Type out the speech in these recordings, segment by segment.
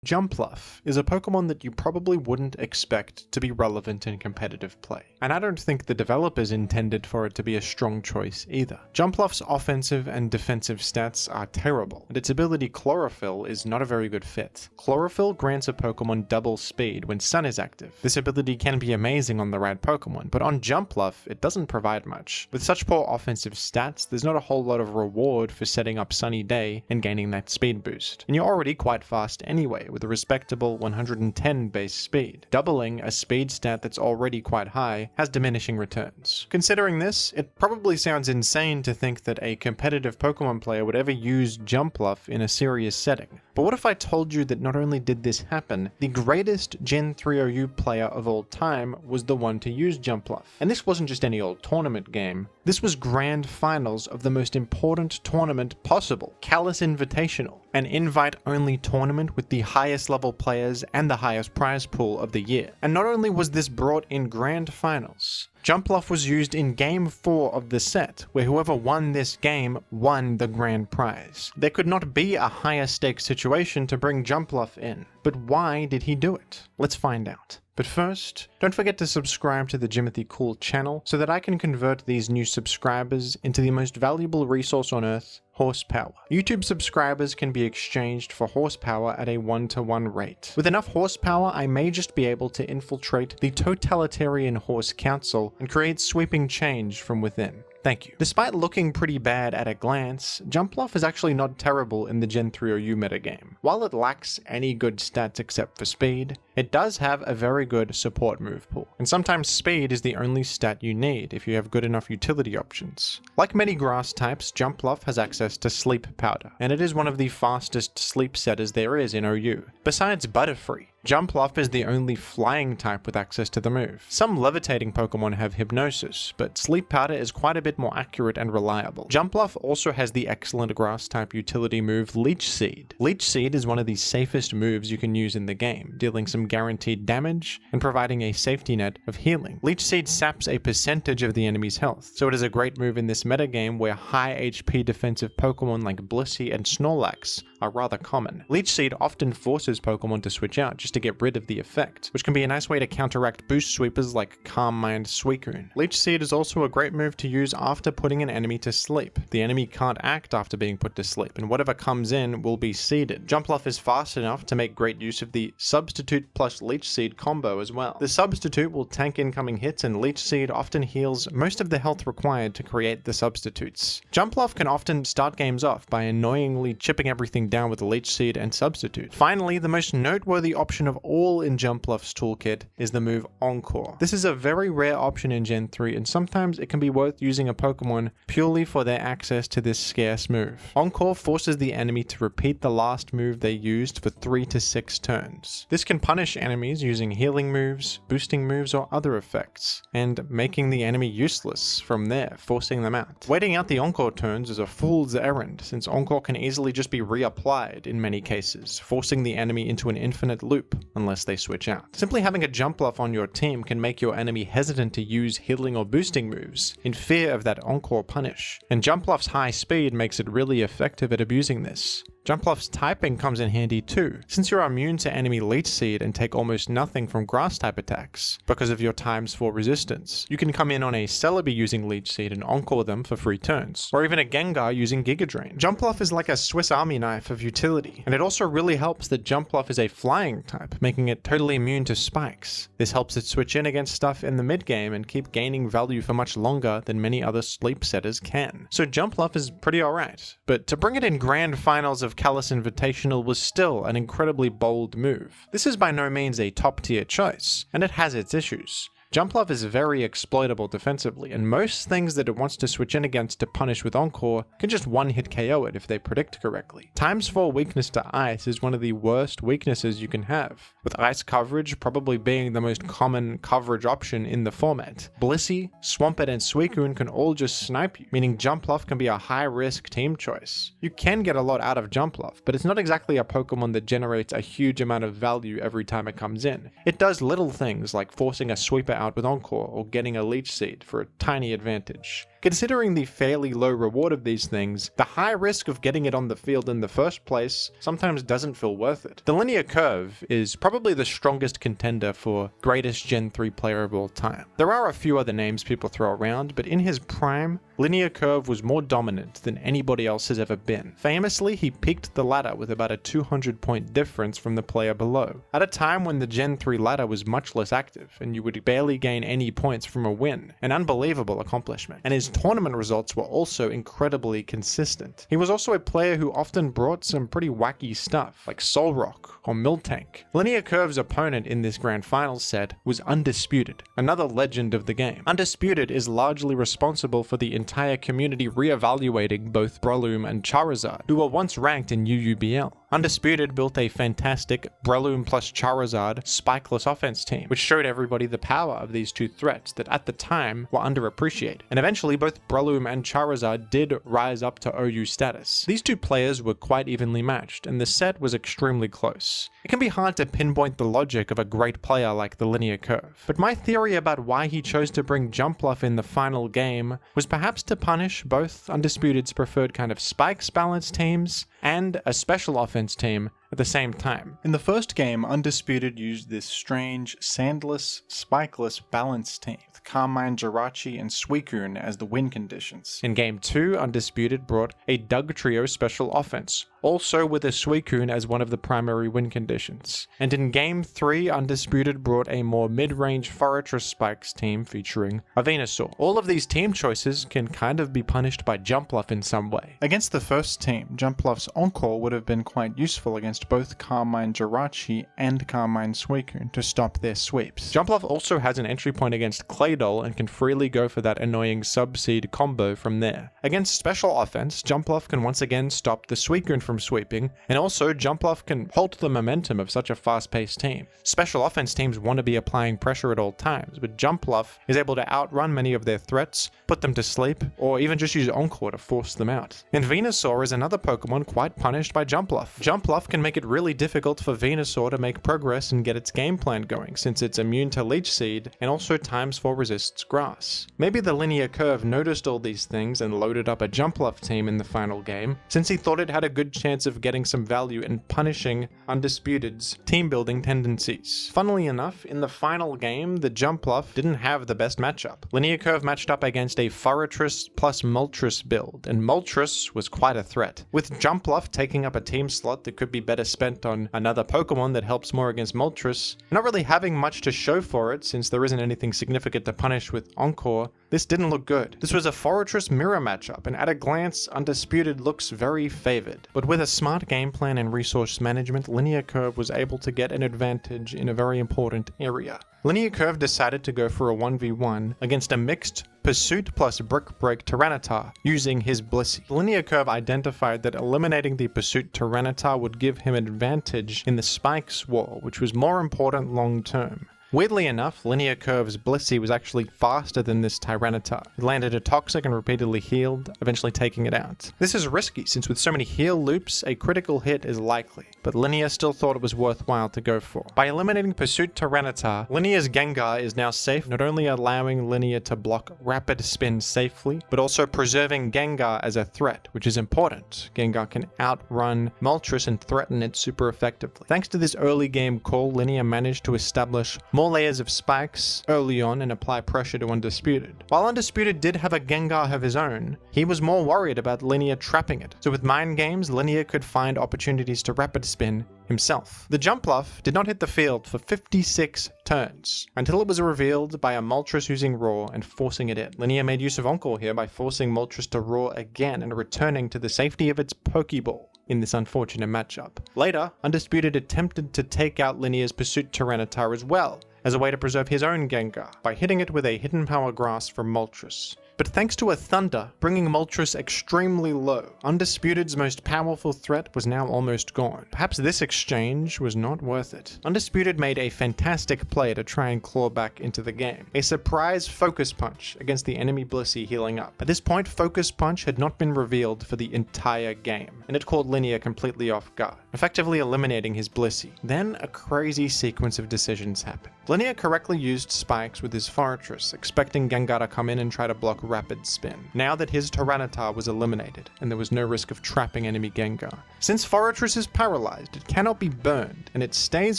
Jumpluff is a Pokemon that you probably wouldn't expect to be relevant in competitive play, and I don't think the developers intended for it to be a strong choice either. Jumpluff's offensive and defensive stats are terrible, and its ability Chlorophyll is not a very good fit. Chlorophyll grants a Pokemon double speed when Sun is active. This ability can be amazing on the right Pokemon, but on Jumpluff it doesn't provide much. With such poor offensive stats, there's not a whole lot of reward for setting up Sunny Day and gaining that speed boost, and you're already quite fast anyway, with a respectable 110 base speed. Doubling a speed stat that's already quite high has diminishing returns. Considering this, it probably sounds insane to think that a competitive Pokemon player would ever use Jumpluff in a serious setting. But what if I told you that not only did this happen, the greatest Gen 3OU player of all time was the one to use Jumpluff. And this wasn't just any old tournament game, this was grand finals of the most important tournament possible, Callous Invitational, an invite-only tournament with the highest level players and the highest prize pool of the year. And not only was this brought in grand finals, Jumpluff was used in Game 4 of the set, where whoever won this game won the grand prize. There could not be a higher stakes situation to bring Jumpluff in. But why did he do it? Let's find out. But first, don't forget to subscribe to the Jimvitational channel so that I can convert these new subscribers into the most valuable resource on Earth, horsepower. YouTube subscribers can be exchanged for horsepower at a 1-to-1 rate. With enough horsepower, I may just be able to infiltrate the totalitarian Horse Council and create sweeping change from within. Thank you. Despite looking pretty bad at a glance, Jumpluff is actually not terrible in the Gen 3OU metagame. While it lacks any good stats except for speed, it does have a very good support move pool, and sometimes speed is the only stat you need if you have good enough utility options. Like many grass types, Jumpluff has access to Sleep Powder, and it is one of the fastest sleep setters there is in OU. Besides Butterfree, Jumpluff is the only flying type with access to the move. Some levitating Pokemon have Hypnosis, but Sleep Powder is quite a bit more accurate and reliable. Jumpluff also has the excellent grass type utility move Leech Seed. Leech Seed is one of the safest moves you can use in the game, dealing some guaranteed damage and providing a safety net of healing. Leech Seed saps a percentage of the enemy's health, so it is a great move in this metagame where high HP defensive Pokemon like Blissey and Snorlax are rather common. Leech Seed often forces Pokemon to switch out just to get rid of the effect, which can be a nice way to counteract boost sweepers like Calm Mind Suicune. Leech Seed is also a great move to use after putting an enemy to sleep. The enemy can't act after being put to sleep, and whatever comes in will be seeded. Jumpluff is fast enough to make great use of the Substitute plus Leech Seed combo as well. The Substitute will tank incoming hits, and Leech Seed often heals most of the health required to create the substitutes. Jumpluff can often start games off by annoyingly chipping everything down with Leech Seed and Substitute. Finally, the most noteworthy option of all in Jumpluff's toolkit is the move Encore. This is a very rare option in Gen 3, and sometimes it can be worth using a Pokemon purely for their access to this scarce move. Encore forces the enemy to repeat the last move they used for 3 to 6 turns. This can punish enemies using healing moves, boosting moves, or other effects, and making the enemy useless from there, forcing them out. Waiting out the Encore turns is a fool's errand, since Encore can easily just be reapplied in many cases, forcing the enemy into an infinite loop unless they switch out. Simply having a Jumpluff on your team can make your enemy hesitant to use healing or boosting moves, in fear of that Encore punish, and Jumpluff's high speed makes it really effective at abusing this. Jumpluff's typing comes in handy too, since you're immune to enemy Leech Seed and take almost nothing from grass type attacks because of your ×4 resistance. You can come in on a Celebi using Leech Seed and Encore them for free turns, or even a Gengar using Giga Drain. Jumpluff is like a Swiss Army knife of utility, and it also really helps that Jumpluff is a flying type, making it totally immune to spikes. This helps it switch in against stuff in the mid game and keep gaining value for much longer than many other sleep setters can. So Jumpluff is pretty alright, but to bring it in grand finals of Callous Invitational was still an incredibly bold move. This is by no means a top tier choice, and it has its issues. Jumpluff is very exploitable defensively, and most things that it wants to switch in against to punish with Encore can just one-hit KO it if they predict correctly. ×4 weakness to Ice is one of the worst weaknesses you can have, with Ice coverage probably being the most common coverage option in the format. Blissey, Swampert, and Suicune can all just snipe you, meaning Jumpluff can be a high-risk team choice. You can get a lot out of Jumpluff, but it's not exactly a Pokemon that generates a huge amount of value every time it comes in. It does little things like forcing a sweeper out with Encore or getting a Leech Seed for a tiny advantage. Considering the fairly low reward of these things, the high risk of getting it on the field in the first place sometimes doesn't feel worth it. The linear curve is probably the strongest contender for greatest Gen 3 player of all time. There are a few other names people throw around, but in his prime, linear curve was more dominant than anybody else has ever been. Famously, he peaked the ladder with about a 200-point difference from the player below, at a time when the Gen 3 ladder was much less active, and you would barely gain any points from a win, an unbelievable accomplishment. And his tournament results were also incredibly consistent. He was also a player who often brought some pretty wacky stuff, like Soul Rock or Miltank. Linear Curve's opponent in this grand finals set was Undisputed, another legend of the game. Undisputed is largely responsible for the entire community re-evaluating both Breloom and Charizard, who were once ranked in UUBL. Undisputed built a fantastic Breloom plus Charizard spikeless offense team, which showed everybody the power of these two threats that at the time were underappreciated. And eventually both Breloom and Charizard did rise up to OU status. These two players were quite evenly matched, and the set was extremely close. It can be hard to pinpoint the logic of a great player like the linear curve, but my theory about why he chose to bring Jumpluff in the final game was perhaps to punish both Undisputed's preferred kind of spikes balanced teams and a special offense team at the same time. In the first game, Undisputed used this strange, sandless, spikeless balance team, with Carmine, Jirachi, and Suicune as the win conditions. In Game 2, Undisputed brought a Dugtrio special offense, also with a Suicune as one of the primary win conditions. And in Game 3, Undisputed brought a more mid-range Forretress Spikes team featuring a Venusaur. All of these team choices can kind of be punished by Jumpluff in some way. Against the first team, Jumpluff's Encore would have been quite useful against both Carmine Jirachi and Carmine Suicune to stop their sweeps. Jumpluff also has an entry point against Claydol and can freely go for that annoying sub-seed combo from there. Against special offense, Jumpluff can once again stop the Suicune from sweeping, and also Jumpluff can halt the momentum of such a fast-paced team. Special offense teams want to be applying pressure at all times, but Jumpluff is able to outrun many of their threats, put them to sleep, or even just use Encore to force them out. And Venusaur is another Pokemon quite punished by Jumpluff. Jumpluff can make it really difficult for Venusaur to make progress and get its game plan going, since it's immune to Leech Seed and also ×4 resists Grass. Maybe the linear curve noticed all these things and loaded up a Jumpluff team in the final game, since he thought it had a good chance of getting some value in punishing Undisputed's team building tendencies. Funnily enough, in the final game, the Jumpluff didn't have the best matchup. Linear Curve matched up against a Forretress plus Moltres build, and Moltres was quite a threat. With Jumpluff taking up a team slot that could be better spent on another Pokemon that helps more against Moltres, not really having much to show for it since there isn't anything significant to punish with Encore, this didn't look good. This was a Forretress mirror matchup, and at a glance, Undisputed looks very favored. But with a smart game plan and resource management, Linear Curve was able to get an advantage in a very important area. Linear Curve decided to go for a 1v1 against a mixed Pursuit plus Brick Break Tyranitar using his Blissey. Linear Curve identified that eliminating the Pursuit Tyranitar would give him an advantage in the Spikes war, which was more important long term. Weirdly enough, Linear Curve's Blissey was actually faster than this Tyranitar. It landed a Toxic and repeatedly healed, eventually taking it out. This is risky, since with so many heal loops, a critical hit is likely, but Linear still thought it was worthwhile to go for. By eliminating Pursuit Tyranitar, Linear's Gengar is now safe, not only allowing Linear to block Rapid Spin safely, but also preserving Gengar as a threat, which is important. Gengar can outrun Moltres and threaten it super effectively. Thanks to this early game call, Linear managed to establish more layers of spikes early on and apply pressure to Undisputed. While Undisputed did have a Gengar of his own, he was more worried about Linear trapping it. So with Mind Games, Linear could find opportunities to Rapid Spin himself. The Jumpluff did not hit the field for 56 turns, until it was revealed by a Moltres using Roar and forcing it in. Linear made use of Encore here by forcing Moltres to Roar again and returning to the safety of its Pokeball in this unfortunate matchup. Later, Undisputed attempted to take out Linear's Pursuit Tyranitar as well, as a way to preserve his own Gengar, by hitting it with a Hidden Power Grass from Moltres. But thanks to a Thunder, bringing Moltres extremely low, Undisputed's most powerful threat was now almost gone. Perhaps this exchange was not worth it. Undisputed made a fantastic play to try and claw back into the game. A surprise Focus Punch against the enemy Blissey healing up. At this point, Focus Punch had not been revealed for the entire game, and it caught Linear completely off guard. effectively eliminating his Blissey. Then a crazy sequence of decisions happened. Linear correctly used spikes with his Fortress, expecting Gengar to come in and try to block Rapid Spin, now that his Tyranitar was eliminated and there was no risk of trapping enemy Gengar. Since Fortress is paralyzed, it cannot be burned, and it stays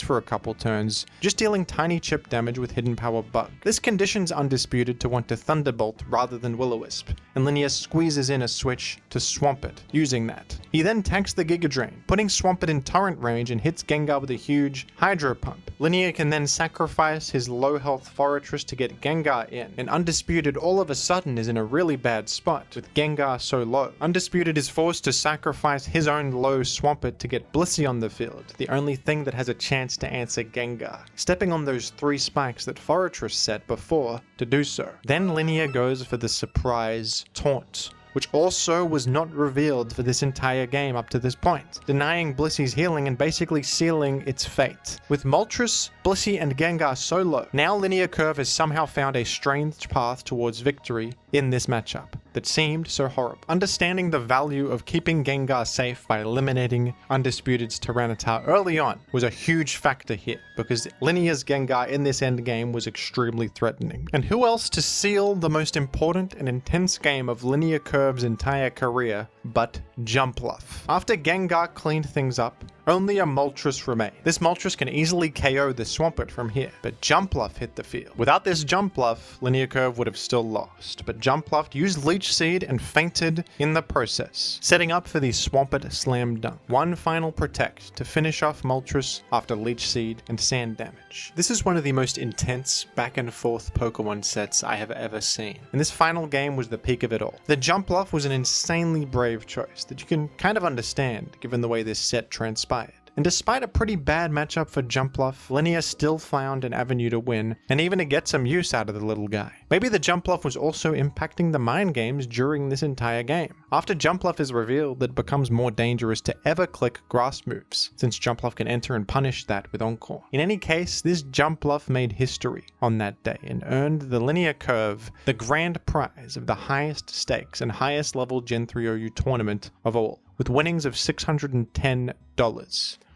for a couple turns, just dealing tiny chip damage with Hidden Power Bug. This conditions Undisputed to want to Thunderbolt rather than Will-O-Wisp, and Linear squeezes in a switch to Swampert, using that. He then tanks the Giga Drain, putting Swampert in Torrent range and hits Gengar with a huge Hydro Pump. Linear can then sacrifice his low health Fortress to get Gengar in, and Undisputed all of a sudden is in a really bad spot with Gengar so low. Undisputed is forced to sacrifice his own low Swampert to get Blissey on the field, the only thing that has a chance to answer Gengar, stepping on those 3 spikes that Fortress set before to do so. Then Linear goes for the surprise Taunt, which also was not revealed for this entire game up to this point, denying Blissey's healing and basically sealing its fate. With Moltres, Blissey, and Gengar so low, now Linear Curve has somehow found a strange path towards victory in this matchup that seemed so horrible. Understanding the value of keeping Gengar safe by eliminating Undisputed's Tyranitar early on was a huge factor here, because Linear's Gengar in this endgame was extremely threatening. And who else to seal the most important and intense game of Linear Curve's entire career but Jumpluff? After Gengar cleaned things up, only a Moltres remained. This Moltres can easily KO the Swampert from here, but Jumpluff hit the field. Without this Jumpluff, Linear Curve would have still lost, but Jumpluff used Leech Seed and fainted in the process, setting up for the Swampert Slam Dunk. One final Protect to finish off Moltres after Leech Seed and Sand damage. This is one of the most intense back and forth Pokemon sets I have ever seen, and this final game was the peak of it all. The Jumpluff was an insanely brave choice that you can kind of understand given the way this set transpired. And despite a pretty bad matchup for Jumpluff, Linear still found an avenue to win, and even to get some use out of the little guy. Maybe the Jumpluff was also impacting the mind games during this entire game. After Jumpluff is revealed, it becomes more dangerous to ever click grass moves, since Jumpluff can enter and punish that with Encore. In any case, this Jumpluff made history on that day and earned the Linear Curve the grand prize of the highest stakes and highest level Gen 3 OU tournament of all, with winnings of $610.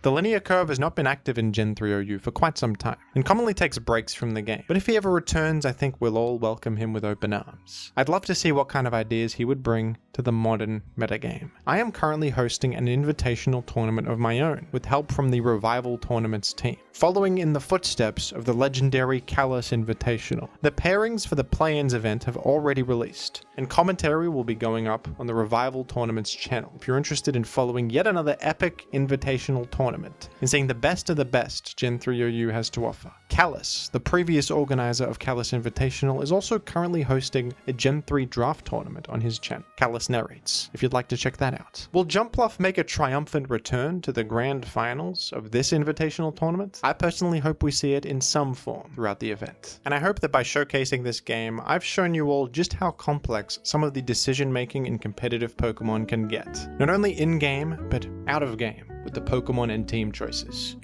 The Linear Curve has not been active in Gen 3 OU for quite some time, and commonly takes breaks from the game, but if he ever returns, I think we'll all welcome him with open arms. I'd love to see what kind of ideas he would bring to the modern metagame. I am currently hosting an invitational tournament of my own, with help from the Revival Tournaments team, following in the footsteps of the legendary Callous Invitational. The pairings for the play-ins event have already released, and commentary will be going up on the Revival Tournaments channel if you're interested in following yet another epic invitational tournament and seeing the best of the best Gen 3 OU has to offer. Callous, the previous organizer of Callous Invitational, is also currently hosting a Gen 3 draft tournament on his channel, Callous Narrates, if you'd like to check that out. Will Jumpluff make a triumphant return to the grand finals of this invitational tournament? I personally hope we see it in some form throughout the event. And I hope that by showcasing this game, I've shown you all just how complex some of the decision making in competitive Pokemon can get. Not only in-game, but out of game, with the Pokemon and team choices.